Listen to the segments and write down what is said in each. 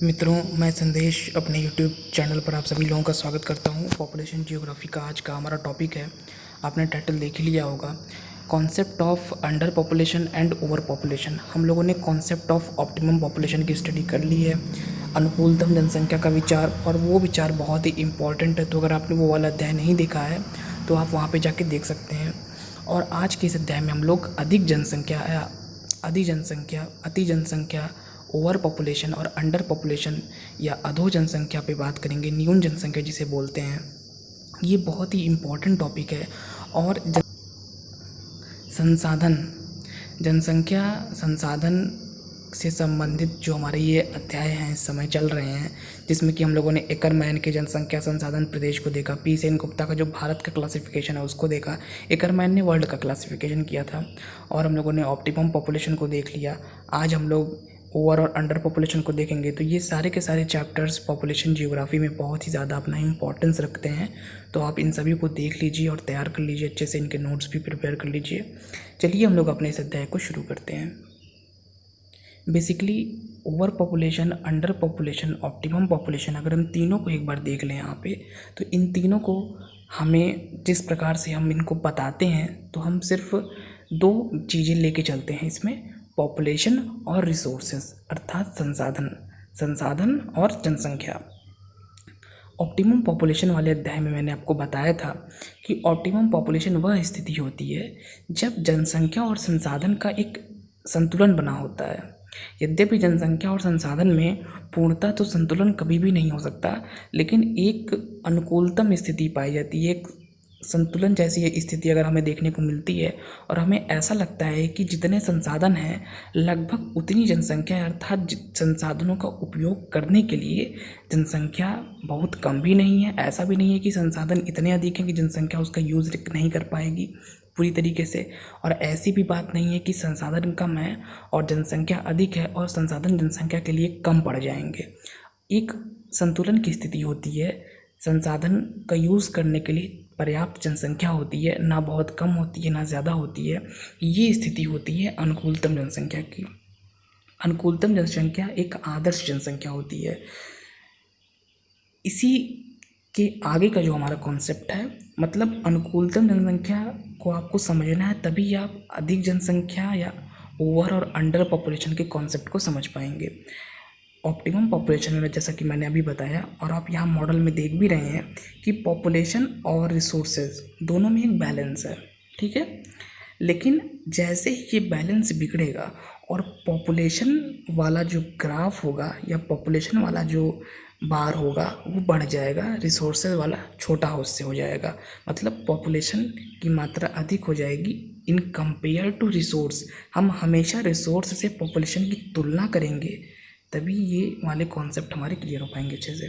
मित्रों, मैं संदेश अपने यूट्यूब चैनल पर आप सभी लोगों का स्वागत करता हूं। पॉपुलेशन जियोग्राफी का आज का हमारा टॉपिक है, आपने टाइटल देख ही लिया होगा, concept of under population and over population. हम लोगों ने कॉन्सेप्ट ऑफ ऑप्टिमम पॉपुलेशन की स्टडी कर ली है, अनुकूलतम जनसंख्या का विचार, और वो विचार बहुत ही इम्पॉर्टेंट है। तो अगर आपने वो वाला अध्याय नहीं देखा है तो आप वहाँ पर जाके देख सकते हैं। और आज के इस अध्याय में हम लोग अधिक जनसंख्या या अति जनसंख्या, ओवर पॉपुलेशन और अंडर पॉपुलेशन या अधो जनसंख्या पे बात करेंगे, न्यून जनसंख्या जिसे बोलते हैं। ये बहुत ही इम्पोर्टेंट टॉपिक है। और जनसंख्या संसाधन से संबंधित जो हमारे ये अध्याय हैं इस समय चल रहे हैं, जिसमें कि हम लोगों ने एकरमैन के जनसंख्या संसाधन प्रदेश को देखा, पी सेन गुप्ता का जो भारत का क्लासिफिकेशन है उसको देखा, एकरमैन ने वर्ल्ड का क्लासिफिकेशन किया था, और हम लोगों ने ऑप्टिमम पॉपुलेशन को देख लिया। आज हम लोग ओवर और अंडर पॉपुलेशन को देखेंगे। तो ये सारे के सारे चैप्टर्स पॉपुलेशन जियोग्राफी में बहुत ही ज़्यादा अपना इम्पोर्टेंस रखते हैं। तो आप इन सभी को देख लीजिए और तैयार कर लीजिए, अच्छे से इनके नोट्स भी प्रिपेयर कर लीजिए। चलिए हम लोग अपने इस अध्याय को शुरू करते हैं। Basically over population, under population, optimum population, अगर हम तीनों को एक बार देख लें यहाँ पे, तो इन तीनों को हमें जिस प्रकार से हम इनको बताते हैं, तो हम सिर्फ दो चीज़ें लेके चलते हैं इसमें, पॉपुलेशन और रिसोर्सेज, अर्थात संसाधन और जनसंख्या। ऑप्टिमम पॉपुलेशन वाले अध्याय में मैंने आपको बताया था कि ऑप्टिमम पॉपुलेशन वह स्थिति होती है जब जनसंख्या और संसाधन का एक संतुलन बना होता है। यद्यपि जनसंख्या और संसाधन में पूर्णतः तो संतुलन कभी भी नहीं हो सकता, लेकिन एक अनुकूलतम स्थिति पाई जाती है, एक संतुलन जैसी ये स्थिति अगर हमें देखने को मिलती है, और हमें ऐसा लगता है कि जितने संसाधन हैं लगभग उतनी जनसंख्या है, अर्थात संसाधनों का उपयोग करने के लिए जनसंख्या बहुत कम भी नहीं है, ऐसा भी नहीं है कि संसाधन इतने अधिक हैं कि जनसंख्या उसका यूज़ नहीं कर पाएगी पूरी तरीके से, और ऐसी भी बात नहीं है कि संसाधन कम है और जनसंख्या अधिक है और संसाधन जनसंख्या के लिए कम पड़ जाएंगे। एक संतुलन की स्थिति होती है, संसाधन का यूज़ करने के लिए पर्याप्त जनसंख्या होती है, ना बहुत कम होती है ना ज़्यादा होती है। ये स्थिति होती है अनुकूलतम जनसंख्या की। अनुकूलतम जनसंख्या एक आदर्श जनसंख्या होती है। इसी के आगे का जो हमारा कॉन्सेप्ट है, मतलब अनुकूलतम जनसंख्या को आपको समझना है, तभी आप अधिक जनसंख्या या ओवर और अंडर पॉपुलेशन के कॉन्सेप्ट को समझ पाएंगे। ऑप्टिमम पॉपुलेशन में जैसा कि मैंने अभी बताया, और आप यहाँ मॉडल में देख भी रहे हैं कि पॉपुलेशन और रिसोर्सेज दोनों में एक बैलेंस है, ठीक है। लेकिन जैसे ही ये बैलेंस बिगड़ेगा और पॉपुलेशन वाला जो ग्राफ होगा या पॉपुलेशन वाला जो बार होगा वो बढ़ जाएगा, रिसोर्सेज वाला छोटा उससे हो जाएगा, मतलब पॉपुलेशन की मात्रा अधिक हो जाएगी इन कंपेयर टू रिसोर्स। हम हमेशा रिसोर्स से पॉपुलेशन की तुलना करेंगे, तभी ये वाले कॉन्सेप्ट हमारे क्लियर हो पाएंगे अच्छे से।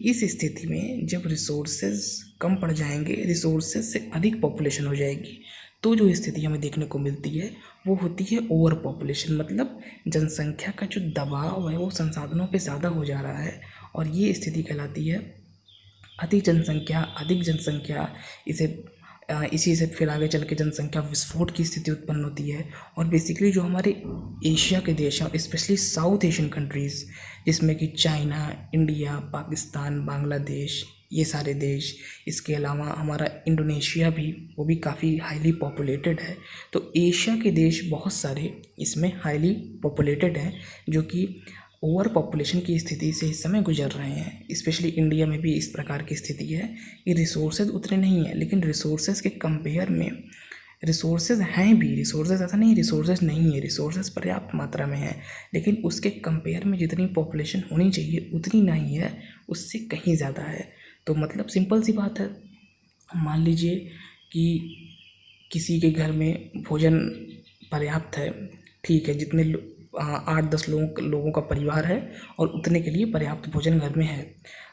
इस स्थिति में जब रिसोर्सेज कम पड़ जाएंगे, रिसोर्सेज से अधिक पॉपुलेशन हो जाएगी, तो जो स्थिति हमें देखने को मिलती है वो होती है ओवर पॉपुलेशन, मतलब जनसंख्या का जो दबाव है वो संसाधनों पे ज़्यादा हो जा रहा है, और ये स्थिति कहलाती है अधिक जनसंख्या। इसी से फिर आगे चल के जनसंख्या विस्फोट की स्थिति उत्पन्न होती है। और बेसिकली जो हमारे एशिया के देश हैं, स्पेशली साउथ एशियन कंट्रीज़, जिसमें कि चाइना, इंडिया, पाकिस्तान, बांग्लादेश, ये सारे देश, इसके अलावा हमारा इंडोनेशिया भी, वो भी काफ़ी हाईली पॉपुलेटेड है। तो एशिया के देश बहुत सारे इसमें हाईली पॉपुलेटेड हैं, जो कि ओवर पॉपुलेशन की स्थिति से इस समय गुजर रहे हैं। स्पेशली इंडिया में भी इस प्रकार की स्थिति है कि रिसोर्सेज उतने नहीं हैं, लेकिन रिसोर्सेज के कंपेयर में रिसोर्सेज हैं भी, रिसोर्सेज ऐसा नहीं रिसोर्सेज नहीं है, रिसोर्सेज पर्याप्त मात्रा में है, लेकिन उसके कंपेयर में जितनी पॉपुलेशन होनी चाहिए उतनी नहीं है, उससे कहीं ज़्यादा है। तो मतलब सिंपल सी बात है, मान लीजिए कि किसी के घर में भोजन पर्याप्त है, ठीक है, जितने 8-10 लोगों का परिवार है और उतने के लिए पर्याप्त भोजन घर में है।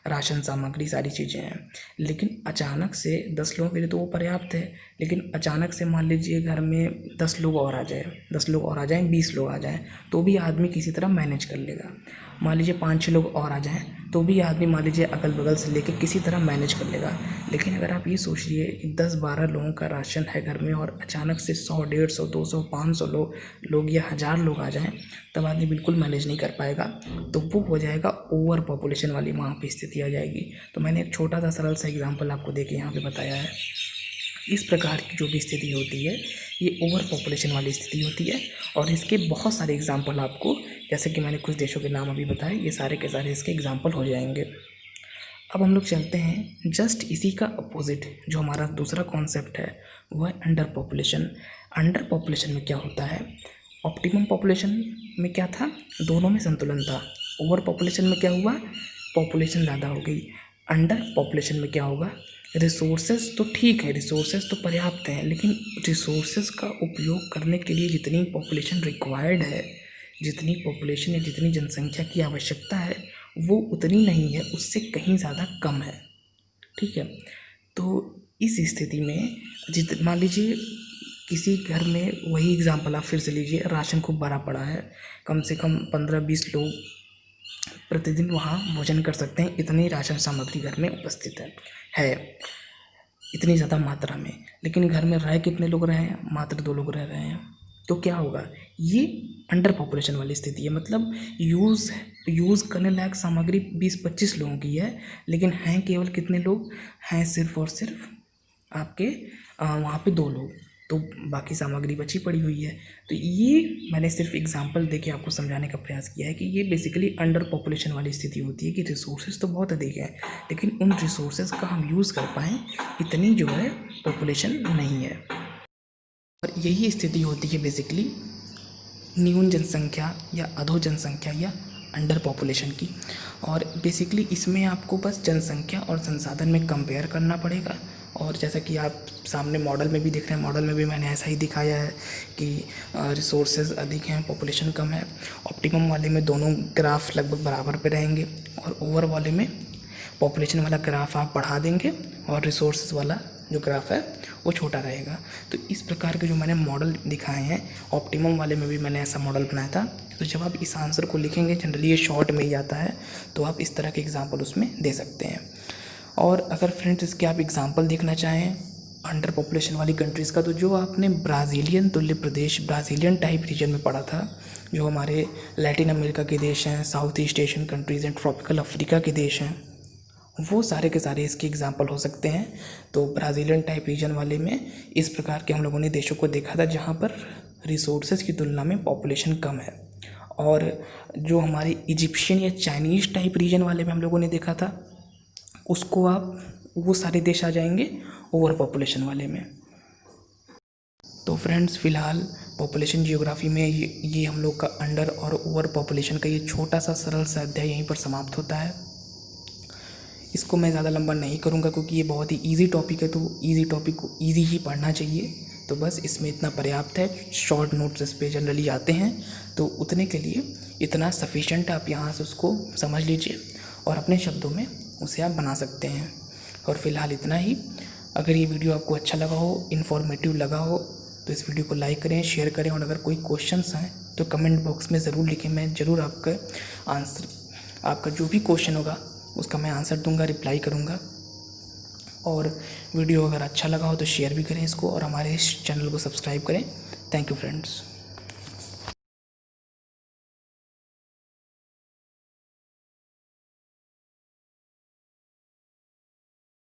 राशन सामग्री सारी चीज़ें हैं। लेकिन अचानक से 10 लोगों के लिए तो वो पर्याप्त है, लेकिन अचानक से मान लीजिए घर में 10 लोग और आ जाए, 10 लोग और आ जाएँ, 20 लोग आ जाएँ, तो भी आदमी किसी तरह मैनेज कर लेगा। मान लीजिए 5-6 लोग और आ जाएँ तो भी आदमी मान लीजिए अगल बगल से लेके किसी तरह मैनेज कर लेगा। लेकिन अगर आप ये सोचिए कि 10-12 लोगों का राशन है घर में और अचानक से 100, 150, 200, 500 लोग या 1000 लोग आ जाएं, तब आदमी बिल्कुल मैनेज नहीं कर पाएगा। तो वो हो जाएगा ओवर पॉपुलेशन वाली वहाँ पे स्थिति आ जाएगी। तो मैंने एक छोटा सा सरल सा एग्जाम्पल आपको देके यहाँ पे बताया है। इस प्रकार की जो भी स्थिति होती है ये ओवर पॉपुलेशन वाली स्थिति होती है, और इसके बहुत सारे एग्जाम्पल आपको, जैसे कि मैंने कुछ देशों के नाम अभी बताए, ये सारे के सारे इसके एग्जाम्पल हो जाएंगे। अब हम लोग चलते हैं जस्ट इसी का अपोजिट, जो हमारा दूसरा कॉन्सेप्ट है वो है अंडर पॉपुलेशन। अंडर पॉपुलेशन में क्या होता है? ऑप्टिमम पॉपुलेशन में क्या था? दोनों में संतुलन था। ओवर पॉपुलेशन में क्या हुआ? पॉपुलेशन ज़्यादा हो गई। अंडर पॉपुलेशन में क्या होगा? रिसोर्सेज तो ठीक है, रिसोर्सेज तो पर्याप्त हैं, लेकिन रिसोर्सेज का उपयोग करने के लिए जितनी पॉपुलेशन रिक्वायर्ड है, जितनी पॉपुलेशन या जितनी जनसंख्या की आवश्यकता है वो उतनी नहीं है, उससे कहीं ज़्यादा कम है। ठीक है, तो इस स्थिति में मान लीजिए किसी घर में, वही एग्जाम्पल आप फिर से लीजिए, राशन खूब भरा पड़ा है, कम से कम 15-20 लोग प्रतिदिन वहाँ भोजन कर सकते हैं, इतनी राशन सामग्री घर में उपस्थित है इतनी ज़्यादा मात्रा में। लेकिन घर में रह कितने लोग रहे हैं? मात्र 2 लोग रह रहे हैं। तो क्या होगा? ये अंडर पॉपुलेशन वाली स्थिति है। मतलब यूज़ करने लायक सामग्री 20-25 लोगों की है, लेकिन हैं केवल कितने लोग हैं? सिर्फ और सिर्फ आपके वहाँ पे 2 लोग, तो बाकी सामग्री बची पड़ी हुई है। तो ये मैंने सिर्फ एग्जांपल देके आपको समझाने का प्रयास किया है कि ये बेसिकली अंडर पॉपुलेशन वाली स्थिति होती है कि रिसोर्सेज तो बहुत अधिक है, लेकिन उन रिसोर्सेज का हम यूज़ कर पाएँ इतनी जो है पॉपुलेशन नहीं है। और यही स्थिति होती है बेसिकली न्यून जनसंख्या या अधो जनसंख्या या अंडर पॉपुलेशन की। और बेसिकली इसमें आपको बस जनसंख्या और संसाधन में कंपेयर करना पड़ेगा। और जैसा कि आप सामने मॉडल में भी देख रहे हैं, मॉडल में भी मैंने ऐसा ही दिखाया है कि रिसोर्सेज अधिक हैं, पॉपुलेशन कम है। ऑप्टिमम वाले में दोनों ग्राफ लगभग बराबर पे रहेंगे, और ओवर वाले में पॉपुलेशन वाला ग्राफ आप बढ़ा देंगे और रिसोर्सेज वाला जो ग्राफ है वो छोटा रहेगा। तो इस प्रकार के जो मैंने मॉडल दिखाए हैं, ऑप्टिमम वाले में भी मैंने ऐसा मॉडल बनाया था। तो जब आप इस आंसर को लिखेंगे, जनरली ये शॉर्ट में ही आता है, तो आप इस तरह के एग्जाम्पल उसमें दे सकते हैं। और अगर फ्रेंड्स इसके आप एग्जाम्पल देखना चाहें अंडर पॉपुलेशन वाली कंट्रीज़ का, तो जो आपने ब्राज़ीलियन तुल्य प्रदेश, ब्राज़ीलियन टाइप रीजन में पढ़ा था, जो हमारे लैटिन अमेरिका के देश हैं, साउथ ईस्ट एशियन कंट्रीज़ हैं, ट्रॉपिकल अफ्रीका के देश हैं, वो सारे के सारे इसके एग्जाम्पल हो सकते हैं। तो ब्राज़ीलियन टाइप रीजन वाले में इस प्रकार के हम लोगों ने देशों को देखा था जहाँ पर रिसोर्सेज की तुलना में पॉपुलेशन कम है। और जो हमारे इजिप्शियन या चाइनीज़ टाइप रीजन वाले में हम लोगों ने देखा था, उसको आप, वो सारे देश आ जाएंगे ओवर पॉपुलेशन वाले में। तो फ्रेंड्स फ़िलहाल पॉपुलेशन जियोग्राफी में ये हम लोग का अंडर और ओवर पॉपुलेशन का ये छोटा सा सरल सा अध्याय यहीं पर समाप्त होता है। इसको मैं ज़्यादा लंबा नहीं करूँगा क्योंकि ये बहुत ही इजी टॉपिक है, तो इजी टॉपिक को इजी ही पढ़ना चाहिए। तो बस इसमें इतना पर्याप्त है। शॉर्ट नोट्स इस पे जनरली आते हैं, तो उतने के लिए इतना सफिशेंट है। आप यहाँ से उसको समझ लीजिए और अपने शब्दों में उसे आप बना सकते हैं। और फ़िलहाल इतना ही। अगर ये वीडियो आपको अच्छा लगा हो, इन्फॉर्मेटिव लगा हो, तो इस वीडियो को लाइक करें, शेयर करें, और अगर कोई क्वेश्चंस हैं तो कमेंट बॉक्स में ज़रूर लिखें। मैं ज़रूर आपका जो भी क्वेश्चन होगा उसका मैं आंसर दूंगा, रिप्लाई करूंगा। और वीडियो अगर अच्छा लगा हो तो शेयर भी करें इसको, और हमारे इस चैनल को सब्सक्राइब करें। Thank you friends.